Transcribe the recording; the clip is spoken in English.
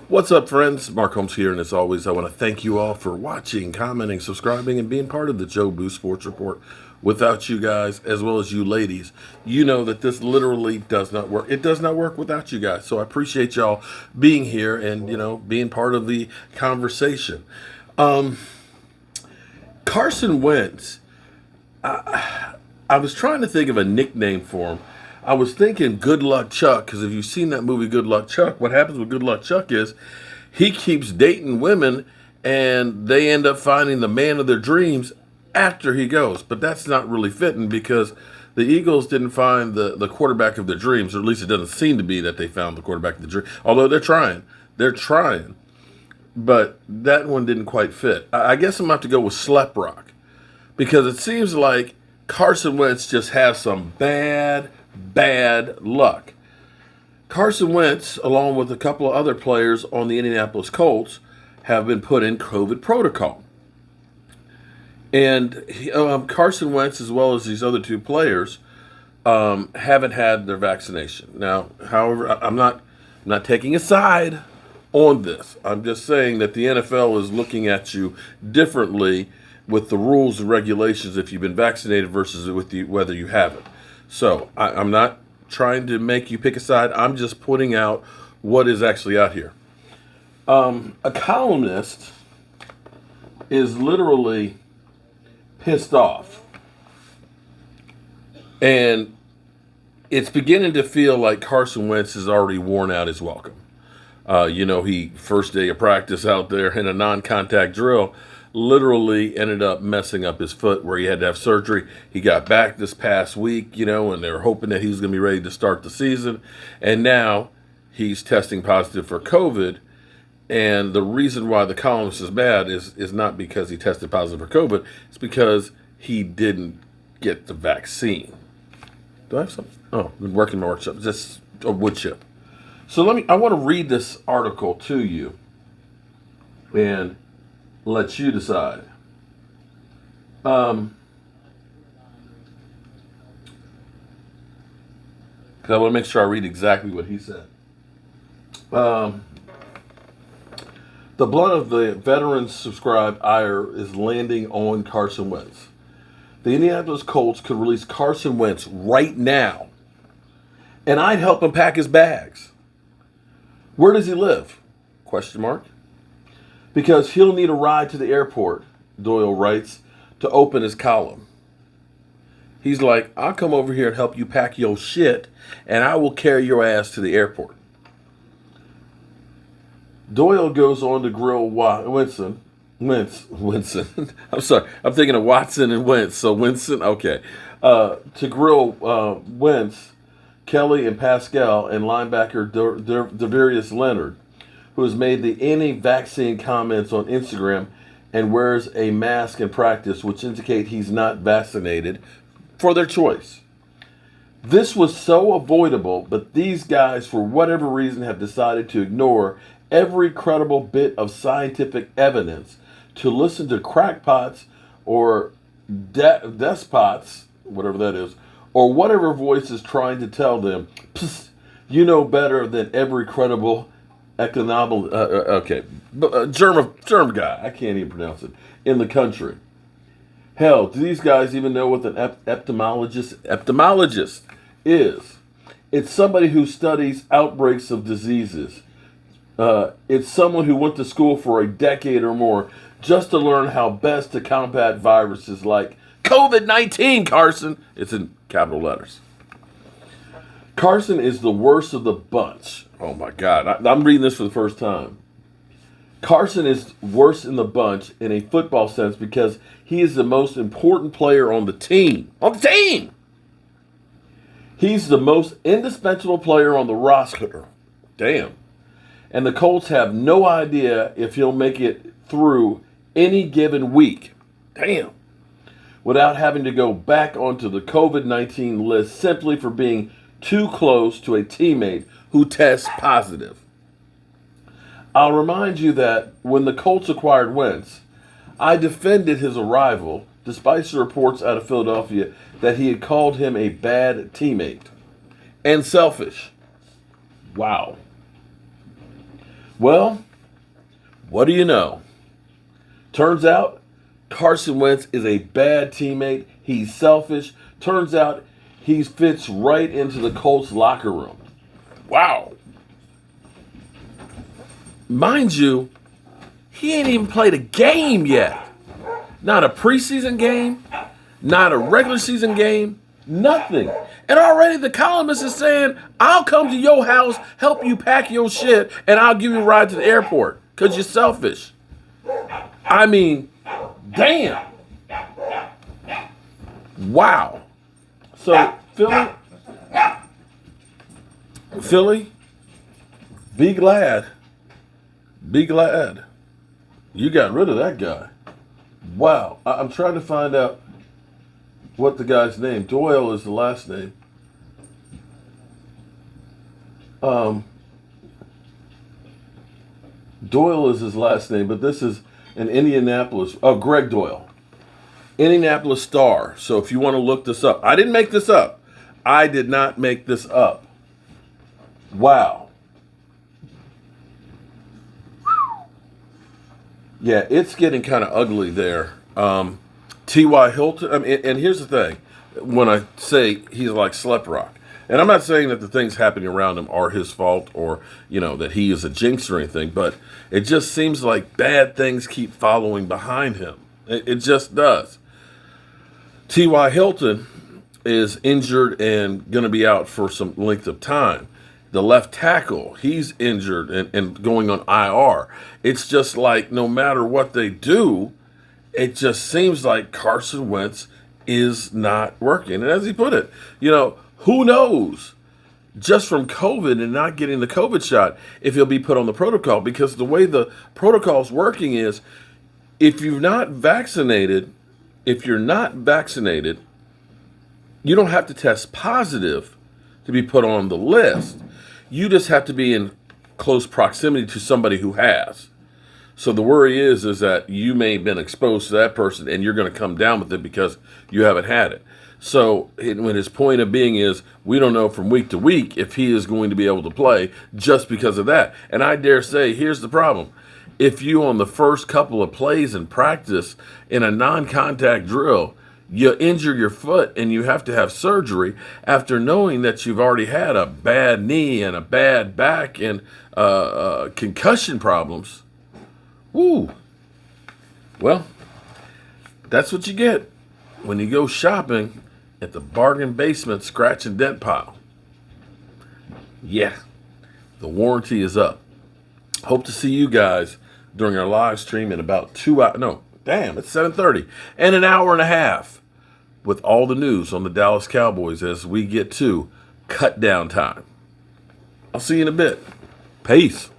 What's up, friends? Mark Holmes here, and as always, I want to thank you all for watching, commenting, subscribing, and being part of the Joe Boo Sports Report. Without you guys, as well as you ladies, you know that this literally does not work. It does not work without you guys. So I appreciate y'all being here and, being part of the conversation. Carson Wentz, I was trying to think of a nickname for him. I was thinking Good Luck Chuck, because if you've seen that movie Good Luck Chuck, what happens with Good Luck Chuck is he keeps dating women and they end up finding the man of their dreams after he goes. But that's not really fitting because the Eagles didn't find the quarterback of their dreams, or at least it doesn't seem to be that they found the quarterback of the dream. Although they're trying. They're trying. But that one didn't quite fit. I guess I'm going to have to go with Slep Rock because it seems like Carson Wentz just has some bad luck. Carson Wentz, along with a couple of other players on the Indianapolis Colts, have been put in COVID protocol. And Carson Wentz, as well as these other two players, haven't had their vaccination. Now, however, I'm not taking a side on this. I'm just saying that the NFL is looking at you differently with the rules and regulations if you've been vaccinated versus whether you haven't. So I'm not trying to make you pick a side. I'm just putting out what is actually out here. A columnist is literally pissed off. And it's beginning to feel like Carson Wentz has already worn out his welcome. He first day of practice out there in a non-contact drill literally ended up messing up his foot where he had to have surgery. He got back this past week, and they were hoping that he was going to be ready to start the season. And now he's testing positive for COVID. And the reason why the columnist is mad is not because he tested positive for COVID. It's because he didn't get the vaccine. Do I have something? Oh, I've been working my workshop. Just a wood chip. So I want to read this article to you and let you decide. Because I want to make sure I read exactly what he said. The blunt of the veterans-subscribed ire is landing on Carson Wentz. The Indianapolis Colts could release Carson Wentz right now, and I'd help him pack his bags. Where does he live? Question mark. Because he'll need a ride to the airport, Doyle writes, to open his column. He's like, I'll come over here and help you pack your shit, and I will carry your ass to the airport. Doyle goes on to grill Winston. I'm sorry, I'm thinking of Watson and Wentz, so Winston, okay. To grill Wentz, Kelly, and Pascal, and linebacker Devarius Leonard, who has made the anti-vaccine comments on Instagram and wears a mask in practice, which indicate he's not vaccinated, for their choice. This was so avoidable, but these guys, for whatever reason, have decided to ignore every credible bit of scientific evidence to listen to crackpots or despots, whatever that is, or whatever voice is trying to tell them, you know better than every credible germ guy, I can't even pronounce it, in the country. Hell, do these guys even know what an epidemiologist is? It's somebody who studies outbreaks of diseases. It's someone who went to school for a decade or more just to learn how best to combat viruses like COVID-19, Carson. It's in capital letters. Carson is the worst of the bunch. Oh my God, I'm reading this for the first time. Carson is worst in the bunch in a football sense because he is the most important player on the team. On the team! He's the most indispensable player on the roster. Damn. And the Colts have no idea if he'll make it through any given week. Damn. Without having to go back onto the COVID-19 list simply for being too close to a teammate who tests positive. I'll remind you that when the Colts acquired Wentz, I defended his arrival, despite the reports out of Philadelphia that he had called him a bad teammate and selfish. Wow. Well, what do you know? Turns out Carson Wentz is a bad teammate. He's selfish. Turns out he fits right into the Colts locker room. Wow. Mind you, he ain't even played a game yet. Not a preseason game, not a regular season game, nothing. And already the columnist is saying, I'll come to your house, help you pack your shit, and I'll give you a ride to the airport because you're selfish. I mean, damn. Wow. So, Philly, be glad. Be glad you got rid of that guy. Wow. I'm trying to find out what the guy's name. Doyle is the last name. Doyle is his last name, but this is an Indianapolis. Oh, Greg Doyle. Indianapolis Star. So if you want to look this up. I didn't make this up. I did not make this up. Wow. Yeah, it's getting kind of ugly there. T.Y. Hilton, I mean, and here's the thing. When I say he's like Slep Rock, and I'm not saying that the things happening around him are his fault or, that he is a jinx or anything, but it just seems like bad things keep following behind him. It just does. T.Y. Hilton is injured and going to be out for some length of time. The left tackle, he's injured and going on IR. It's just like no matter what they do, it just seems like Carson Wentz is not working. And as he put it, who knows, just from COVID and not getting the COVID shot, if he'll be put on the protocol. Because the way the protocol's working is, if you're not vaccinated, you don't have to test positive to be put on the list. You just have to be in close proximity to somebody who has. So the worry is that you may have been exposed to that person and you're going to come down with it because you haven't had it. So when his point of being is, we don't know from week to week if he is going to be able to play just because of that. And I dare say, here's the problem. If you on the first couple of plays in practice in a non-contact drill, you injure your foot and you have to have surgery after knowing that you've already had a bad knee and a bad back and concussion problems. Woo. Well, that's what you get when you go shopping at the bargain basement scratch and dent pile. Yeah, the warranty is up. Hope to see you guys during our live stream in about 2 hours. No, damn, it's 7:30. And an hour and a half with all the news on the Dallas Cowboys as we get to cut down time. I'll see you in a bit. Peace.